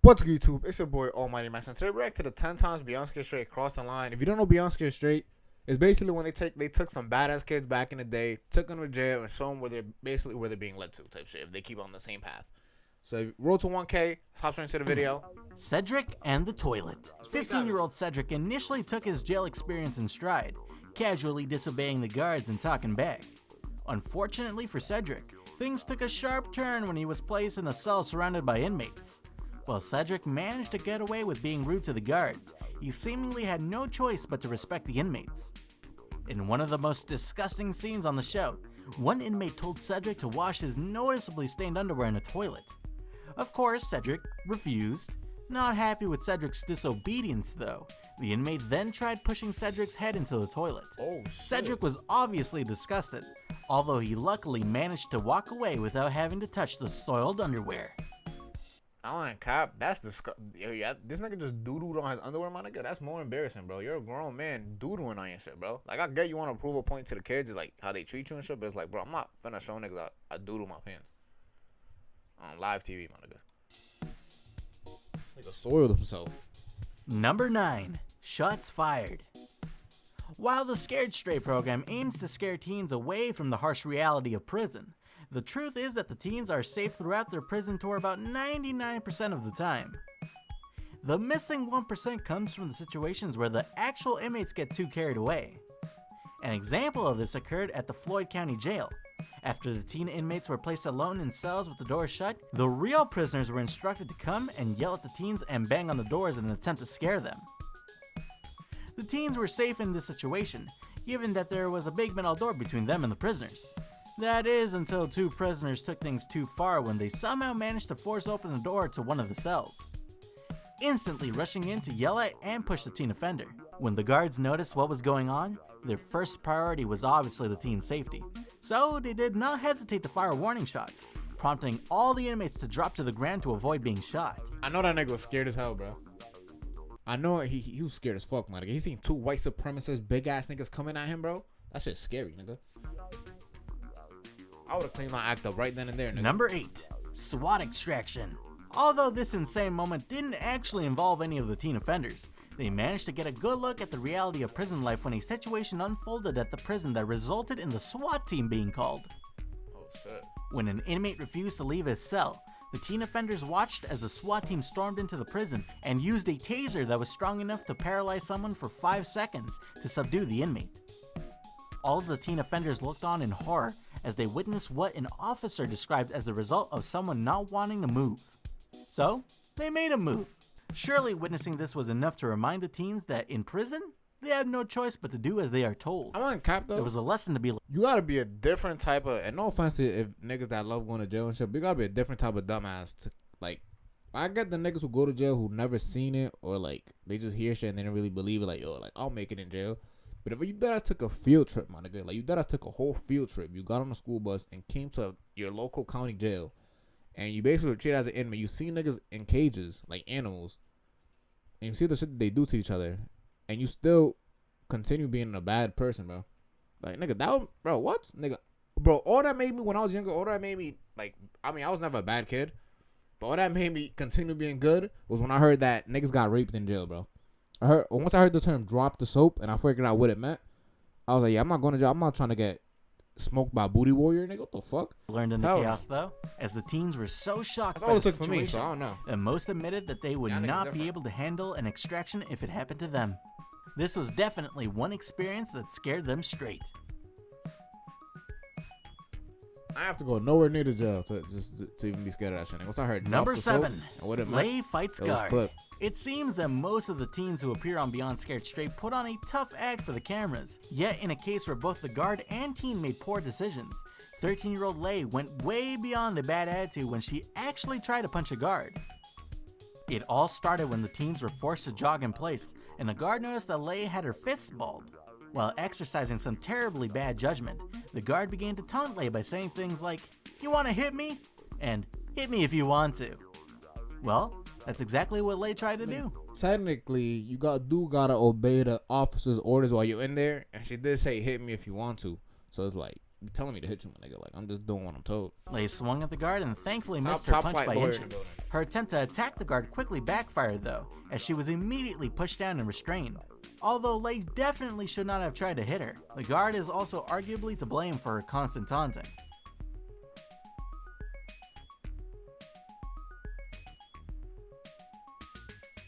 What's good, YouTube? It's your boy Almighty Max, and today we're back to the 10 times Beyond Scared Straight cross the line. If you don't know Beyond Scared Straight, it's basically when they took some badass kids back in the day, took them to jail, and show them where they're being led to type shit if they keep on the same path. So road to 1K. Let's hop straight into the video. Cedric and the toilet. 15-year-old Cedric initially took his jail experience in stride, casually disobeying the guards and talking back. Unfortunately for Cedric, things took a sharp turn when he was placed in a cell surrounded by inmates. While Cedric managed to get away with being rude to the guards, he seemingly had no choice but to respect the inmates. In one of the most disgusting scenes on the show, one inmate told Cedric to wash his noticeably stained underwear in a toilet. Of course, Cedric refused. Not happy with Cedric's disobedience though, the inmate then tried pushing Cedric's head into the toilet. Oh, shit. Cedric was obviously disgusted, although he luckily managed to walk away without having to touch the soiled underwear. I ain't cop. That's disgusting. Yeah, this nigga just doodled on his underwear, my nigga. That's more embarrassing, bro. You're a grown man doodling on your shit, bro. Like, I get you want to prove a point to the kids, like how they treat you and shit, but it's like, bro, I'm not finna show niggas I doodle my pants on live TV, my nigga. Nigga soiled himself. Number 9. Shots fired. While the Scared Straight program aims to scare teens away from the harsh reality of prison, the truth is that the teens are safe throughout their prison tour about 99% of the time. The missing 1% comes from the situations where the actual inmates get too carried away. An example of this occurred at the Floyd County Jail. After the teen inmates were placed alone in cells with the doors shut, the real prisoners were instructed to come and yell at the teens and bang on the doors in an attempt to scare them. The teens were safe in this situation, given that there was a big metal door between them and the prisoners. That is until two prisoners took things too far when they somehow managed to force open the door to one of the cells, instantly rushing in to yell at and push the teen offender. When the guards noticed what was going on, their first priority was obviously the teen's safety, so they did not hesitate to fire warning shots, prompting all the inmates to drop to the ground to avoid being shot. I know that nigga was scared as hell, bro. I know he was scared as fuck, my nigga. He seen two white supremacist big ass niggas coming at him, bro. That shit's scary, nigga. I would have cleaned my act up right then and there, nigga. Number 8. SWAT extraction. Although this insane moment didn't actually involve any of the teen offenders, they managed to get a good look at the reality of prison life when a situation unfolded at the prison that resulted in the SWAT team being called. Oh, shit. When an inmate refused to leave his cell, the teen offenders watched as the SWAT team stormed into the prison and used a taser that was strong enough to paralyze someone for 5 seconds to subdue the inmate. All of the teen offenders looked on in horror as they witnessed what an officer described as the result of someone not wanting to move. So, they made a move. Surely witnessing this was enough to remind the teens that in prison, they have no choice but to do as they are told. I want to cap though. There was a lesson to be learned. You gotta be a different type of, and no offense to if niggas that love going to jail and shit, but you gotta be a different type of dumbass to, like, I get the niggas who go to jail who never seen it, or like they just hear shit and they don't really believe it, like, yo, like, I'll make it in jail. But if you deadass took a field trip, my nigga, like you deadass took a whole field trip, you got on a school bus and came to your local county jail, and you basically were treated as an inmate. You see niggas in cages like animals, and you see the shit that they do to each other, and you still continue being a bad person, bro. Like, nigga, that was, bro, what? Nigga, bro, all that made me when I was younger, all that made me, like, I mean, I was never a bad kid, but all that made me continue being good was when I heard that niggas got raped in jail, bro. Once I heard the term drop the soap and I figured out what it meant, I was like, yeah, I'm not going to jail. I'm not trying to get smoked by a booty warrior, nigga. What the fuck? Learned in the chaos though, as the teens were so shocked That's by all the it took for situation me, so I don't know. that most admitted that they would Y'all niggas not different. be able to handle an extraction if it happened to them. This was definitely one experience that scared them straight. I have to go nowhere near the jail to even be scared of that shit. Once I heard drop Number the soap 7. and what it meant, Lay fights it was guard. clip. It seems that most of the teens who appear on Beyond Scared Straight put on a tough act for the cameras. Yet in a case where both the guard and teen made poor decisions, 13-year-old Lay went way beyond a bad attitude when she actually tried to punch a guard. It all started when the teens were forced to jog in place, and the guard noticed that Lay had her fists balled. While exercising some terribly bad judgment, the guard began to taunt Lay by saying things like, "You wanna hit me?" and "Hit me if you want to." Well, that's exactly what Lay tried to do. Technically, you gotta obey the officer's orders while you're in there, and she did say hit me if you want to. So it's like, you telling me to hit you, my nigga. Like, I'm just doing what I'm told. Lay swung at the guard and thankfully Top missed her punch flight by lawyer in inches. the building. Her attempt to attack the guard quickly backfired though, as she was immediately pushed down and restrained. Although Lei definitely should not have tried to hit her, the guard is also arguably to blame for her constant taunting.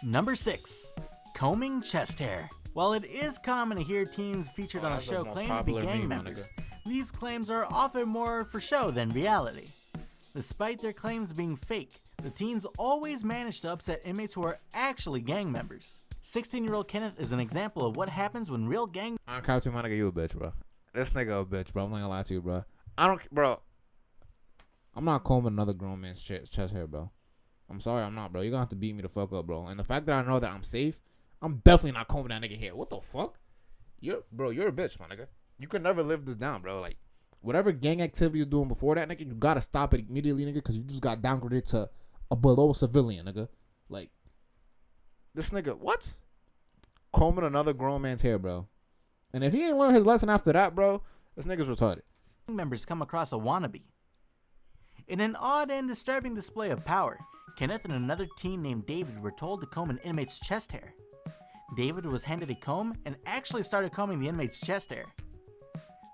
Number 6. Combing chest hair. While it is common to hear teens featured on a show claim to be gang members, these claims are often more for show than reality. Despite their claims being fake, the teens always manage to upset inmates who are actually gang members. 16-year-old Kenneth is an example of what happens when real gang... I'm counting my nigga, you a bitch, bro. This nigga a bitch, bro. I'm not gonna lie to you, bro. I'm not combing another grown man's chest hair, bro. I'm sorry, I'm not, bro. You're gonna have to beat me the fuck up, bro. And the fact that I know that I'm safe, I'm definitely not combing that nigga hair. What the fuck? You're a bitch, my nigga. You could never live this down, bro. Like, whatever gang activity you're doing before that, nigga, you gotta stop it immediately, nigga, because you just got downgraded to a below civilian, nigga. Like, this nigga, what? Combing another grown man's hair, bro. And if he ain't learned his lesson after that, bro, this nigga's retarded. Members come across a wannabe. In an odd and disturbing display of power, Kenneth and another teen named David were told to comb an inmate's chest hair. David was handed a comb and actually started combing the inmate's chest hair.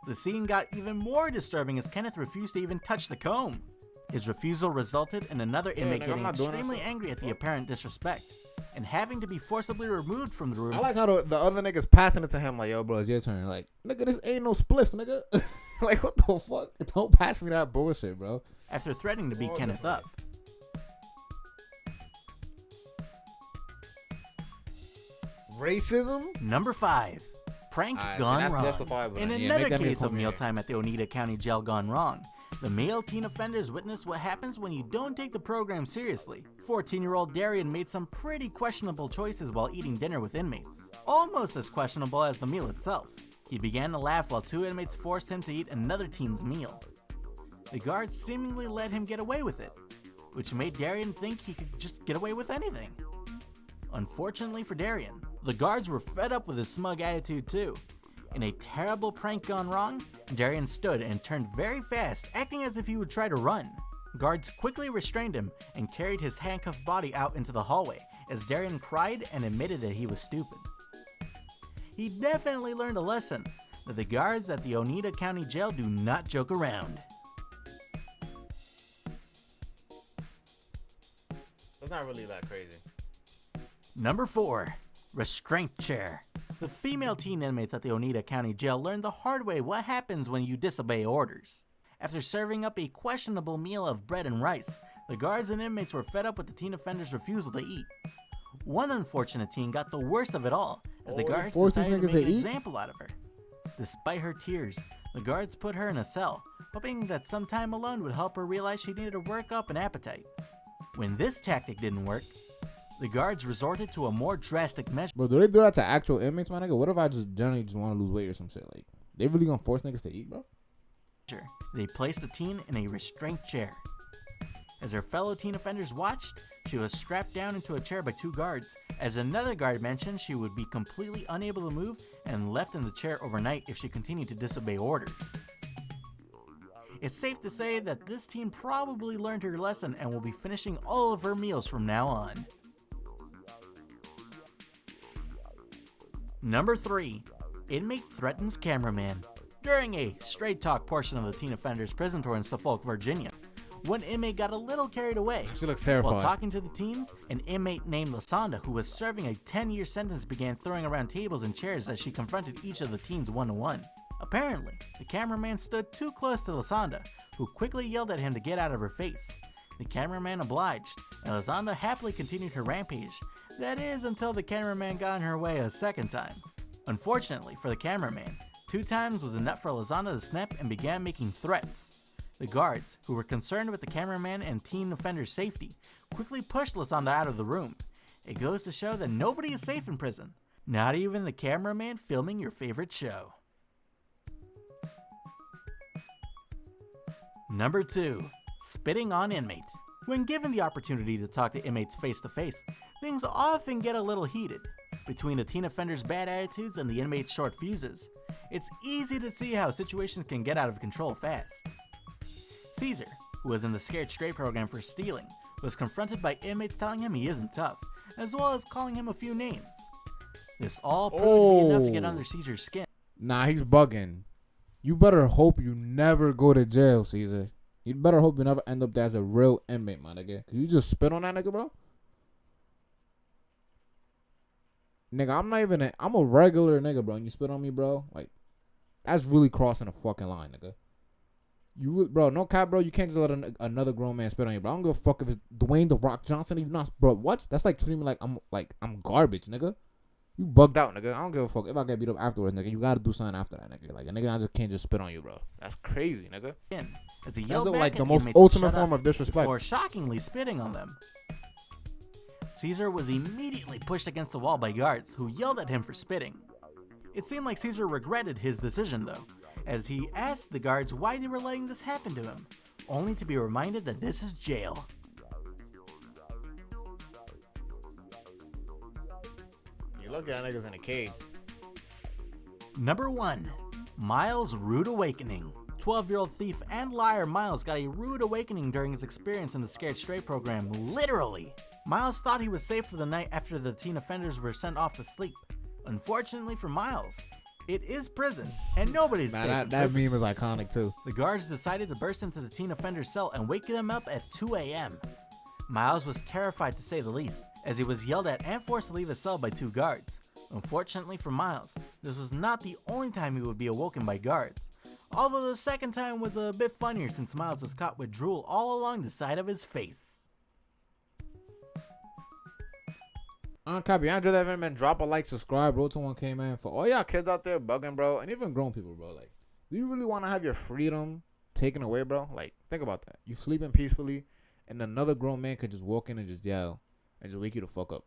The scene got even more disturbing as Kenneth refused to even touch the comb. His refusal resulted in another inmate getting extremely angry at the apparent disrespect and having to be forcibly removed from the room. I like how the other niggas passing it to him like, yo, bro, it's your turn. Like, nigga, this ain't no spliff, nigga. Like, what the fuck? Don't pass me that bullshit, bro. After threatening to beat Kenneth up. Racism? Number 5. Prank gone wrong. In another case of mealtime at the Oneida County Jail gone wrong, the male teen offenders witnessed what happens when you don't take the program seriously. 14-year-old Darian made some pretty questionable choices while eating dinner with inmates. Almost as questionable as the meal itself. He began to laugh while 2 inmates forced him to eat another teen's meal. The guards seemingly let him get away with it, which made Darian think he could just get away with anything. Unfortunately for Darian, the guards were fed up with his smug attitude too. In a terrible prank gone wrong, Darian stood and turned very fast, acting as if he would try to run. Guards quickly restrained him and carried his handcuffed body out into the hallway, as Darian cried and admitted that he was stupid. He definitely learned a lesson, that the guards at the Oneida County Jail do not joke around. That's not really that crazy. Number 4. Restraint chair. The female teen inmates at the Oneida County Jail learned the hard way what happens when you disobey orders. After serving up a questionable meal of bread and rice, the guards and inmates were fed up with the teen offender's refusal to eat. One unfortunate teen got the worst of it all, as the guards decided to make an example out of her. Despite her tears, the guards put her in a cell, hoping that some time alone would help her realize she needed to work up an appetite. When this tactic didn't work, the guards resorted to a more drastic measure. Bro, do they do that to actual inmates, my nigga? What if I just generally just want to lose weight or some shit? Like, they really gonna force niggas to eat, bro? They placed the teen in a restraint chair. As her fellow teen offenders watched, she was strapped down into a chair by 2 guards, as another guard mentioned she would be completely unable to move and left in the chair overnight if she continued to disobey orders. It's safe to say that this teen probably learned her lesson and will be finishing all of her meals from now on. Number 3. Inmate threatens cameraman. During a straight talk portion of the teen offender's prison tour in Suffolk, Virginia, one inmate got a little carried away. She looks terrified. While talking to the teens, an inmate named Lasanda, who was serving a 10-year sentence, began throwing around tables and chairs as she confronted each of the teens one-to-one. Apparently, the cameraman stood too close to Lasanda, who quickly yelled at him to get out of her face. The cameraman obliged, and Lasanda happily continued her rampage. That is, until the cameraman got in her way a second time. Unfortunately for the cameraman, 2 times was enough for Lasanda to snap and began making threats. The guards, who were concerned with the cameraman and teen offender's safety, quickly pushed Lasanda out of the room. It goes to show that nobody is safe in prison, not even the cameraman filming your favorite show. Number 2. Spitting on inmate. When given the opportunity to talk to inmates face to face, things often get a little heated. Between the teen offender's bad attitudes and the inmate's short fuses, it's easy to see how situations can get out of control fast. Caesar, who was in the Scared Straight program for stealing, was confronted by inmates telling him he isn't tough, as well as calling him a few names. This all proved to be enough to get under Caesar's skin. Nah, he's bugging. You better hope you never go to jail, Caesar. You better hope you never end up there as a real inmate, my nigga. You just spit on that nigga, bro? Nigga, I'm a regular nigga, bro. And you spit on me, bro? Like, that's really crossing the fucking line, nigga. Bro, no cap, bro. You can't just let another grown man spit on you, bro. I don't give a fuck if it's Dwayne The Rock Johnson. You not, bro. What? That's like treating me like I'm garbage, nigga. You bugged out, nigga. I don't give a fuck if I get beat up afterwards, nigga. You gotta do something after that, nigga. Like a nigga, I just can't just spit on you, bro. That's crazy, nigga. As he That's yelled back like the at most inmates to ultimate shut form up of disrespect. before shockingly spitting on them. Caesar was immediately pushed against the wall by guards who yelled at him for spitting. It seemed like Caesar regretted his decision though, as he asked the guards why they were letting this happen to him, only to be reminded that this is jail. You look at niggas in a cage. Number 1. Miles' Rude Awakening. 12-year-old thief and liar Miles got a rude awakening during his experience in the Scared Straight program, literally. Miles thought he was safe for the night after the teen offenders were sent off to sleep. Unfortunately for Miles, it is prison, and nobody's safe. That meme is iconic too. The guards decided to burst into the teen offender's cell and wake them up at 2 a.m. Miles was terrified to say the least, as he was yelled at and forced to leave his cell by 2 guards. Unfortunately for Miles, this was not the only time he would be awoken by guards. Although the second time was a bit funnier since Miles was caught with drool all along the side of his face. Copy. Andrew that man, drop a like, subscribe, Road to 1K, man. For all y'all kids out there bugging, bro, and even grown people, bro. Like, do you really want to have your freedom taken away, bro? Like, think about that. You sleeping peacefully, and another grown man could just walk in and just yell and just wake you the fuck up.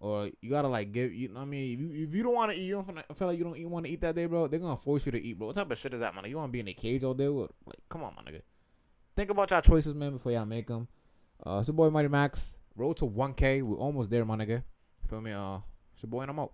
Or you gotta like give, you know what I mean? If you don't want to eat, you don't feel like you don't want to eat that day, bro. They're gonna force you to eat, bro. What type of shit is that, man? Like, you want to be in a cage all day? Like, come on, my nigga. Think about y'all choices, man, before y'all make them. It's your boy Mighty Max. Road to 1K. We're almost there, my nigga. Feel me? It's your boy and I'm out.